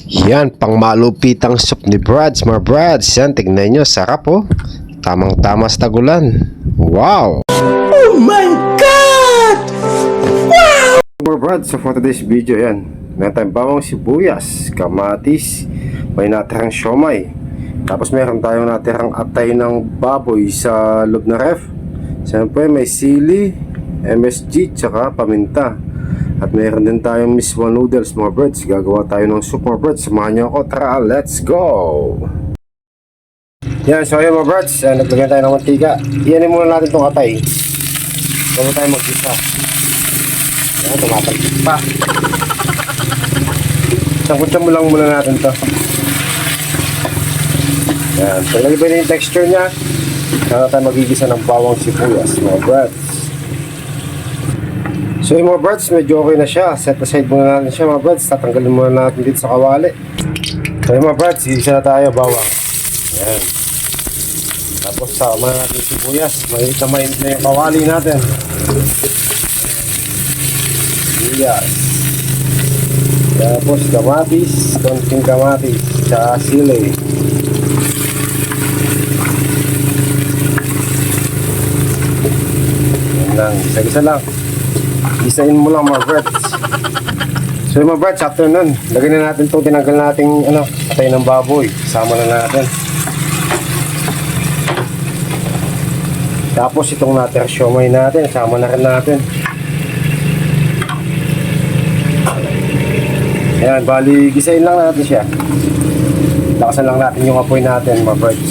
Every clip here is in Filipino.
Yan, pang malupitang soup ni Brads, mga Brads. Yan, tignan nyo, sarap oh. Tamang-tama sa tagulan. Wow! Oh my God! Mga Brads, so for today's video yan, meron tayong bawang sibuyas, kamatis, may natirang siomay. Tapos meron tayong natirang atay ng baboy sa loob na ref. Siyempre may sili, MSG, tsaka paminta. At meron din tayong miswa noodles, mga Brads. Gagawa tayo ng soup, mga Brads. Samahan nyo ako, tara, let's go! Yan, so yun mga Brads, naglagyan tayo ng mantika. Iyanin muna natin itong atay bago tayo mag-isa. Yan, tumatalpik pa. Sangkutsan mo lang muna natin to. Yan, so lagi ba yung texture nya, saka tayo magigisa ng bawang sibuyas, mga Brads. So yung mga Brads, medyo okay na siya. Set aside muna natin siya, mga Brads. Tatanggalin muna natin dito sa kawali. So yung mga Brads, igisa na tayo bawang. Yan. Tapos sama natin yung sibuyas. Mainit na yung kawali natin. Sibuyas. Tapos kamatis, konting kamatis, tsaka sili. Yan lang, isa-isa lang. Isain mo lang, mga Brads. So mga Brads, after nun, lagyan na natin ito, tinanggal natin atay ng baboy. Sama na natin. Tapos itong natir siomay natin, sama na rin natin. Ayan, bali, gisain lang natin siya. Lakasan lang natin yung apoy natin, mga Brads.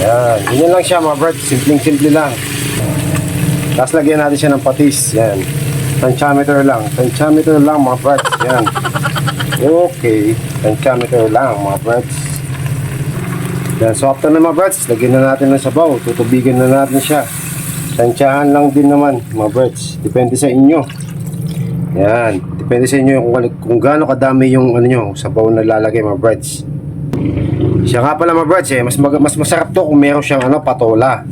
Ayan, ganyan lang siya, mga Brads. Simpleng-simple lang. Tapos lagyan natin siya ng patis. Yan. Tantiameter lang. Tantiameter lang, mga Brads. Yan. Okay. Tantiameter lang, mga Brads. Yan. So after na, mga Brads, lagyan na natin ng sabaw. Tutubigan na natin siya. Tansyahan lang din naman, mga Brads. Depende sa inyo. Yan. Depende sa inyo kung gaano kadami yung sabaw na lalagay, mga Brads. Siya nga pala, mga Brads, mas masarap to kung meron siyang patola.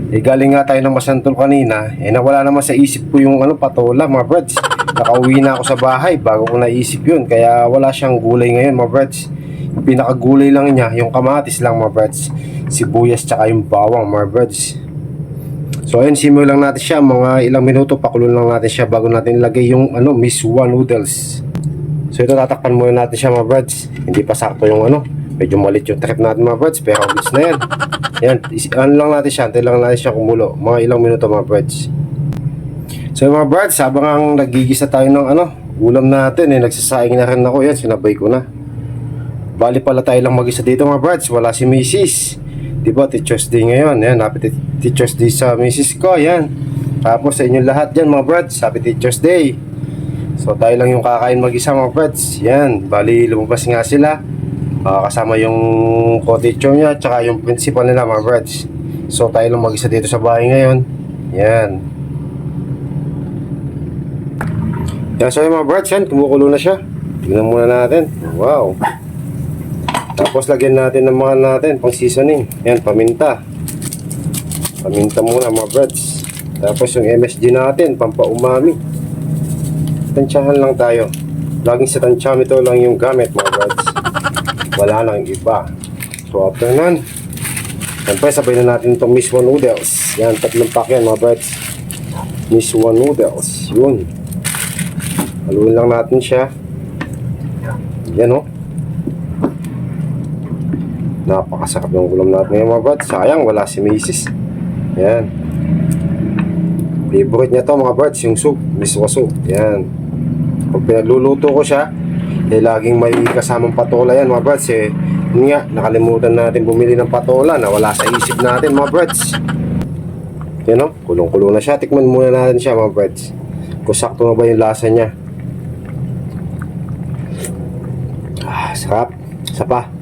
Galing nga tayo ng Masantol kanina, nawala naman sa isip ko yung patola, mga Brads. Nakauwi na ako sa bahay bago ko naisip yun, kaya wala siyang gulay ngayon, mga Brads. Yung pinakagulay lang niya, yung kamatis lang, mga Brads, sibuyas tsaka yung bawang, mga Brads. So ayun, simul lang natin siya, mga ilang minuto, pakulon lang natin siya bago natin ilagay yung miswa noodles. So ito, tatakpan muna natin siya, mga Brads. Hindi pa sakto yung medyo malit yung trip natin, mga Brads, pero goods na yan. Yan, lang natin siya, antay lang natin siya kumulo. Mga ilang minuto, mga Brads. So mga Brads, habang ang nagigisa tayo ng ulam natin, nagsasaing na rin ako. Yan, sinabay ko na. Bali pala tayo lang mag-isa dito, mga Brads. Wala si Mrs. Diba, Teacher's Day ngayon. Yan, happy Teacher's Day sa Mrs. ko. Yan. Tapos sa inyong lahat yan, mga Brads, happy Teacher's Day. So tayo lang yung kakain mag-isa, mga Brads. Yan, bali lumabas nga sila. Kasama yung co-teacher niya tsaka yung principal nila, mga Brads. So tayo lang mag-isa dito sa bahay ngayon. Yan. Yan, so yung mga Brads, yan, kumukulo na siya. Tignan muna natin. Wow. Tapos lagyan natin ng mga natin pang seasoning. Yan, paminta. Paminta muna, mga Brads. Tapos yung MSG natin, pampaumami. Tansyahan lang tayo. Laging sa tansyameter lang yung gamit, mga Brads. Wala nang iba. So after nun, siyempre sabay na natin itong miswa noodles. Yan, 3 pack yan, mga Brads. Miswa noodles. Yun. Haluin lang natin siya. Yan, napakasarap yung ulam natin ngayon, mga Brads. Sayang, wala si Mrs. Yan. Favorite niya to, mga Brads, yung soup. Miswa soup. Yan. Pag pinagluluto ko siya, laging may kasamang patola yan, mga Brads. Yun nga, nakalimutan natin bumili ng patola na wala sa isip natin, mga Brads. Yan kulong-kulo na siya. Tikman muna natin siya, mga Brads, kung sakto na ba yung lasa niya. Sarap. Isa pa.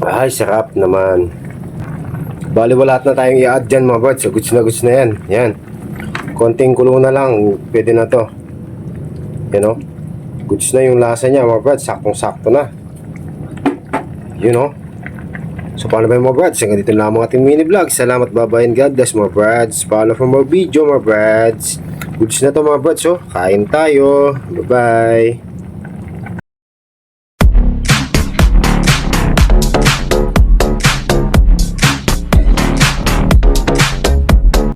Ay, sarap naman. Bali wala na tayong i-add dyan, mga Brads. So goods na yan. Yan. Konting kulo na lang, pwede na to. Yan goods na yung lasa niya, mga Brads. Saktong-sakto na. So paano ba yung mga Brads? Hanggang dito lang mga ating mini vlog. Salamat, bye-bye, and God bless, mga Brads. Follow for more video, mga Brads. Goods na to mga brats, oh. Kain tayo. Bye-bye.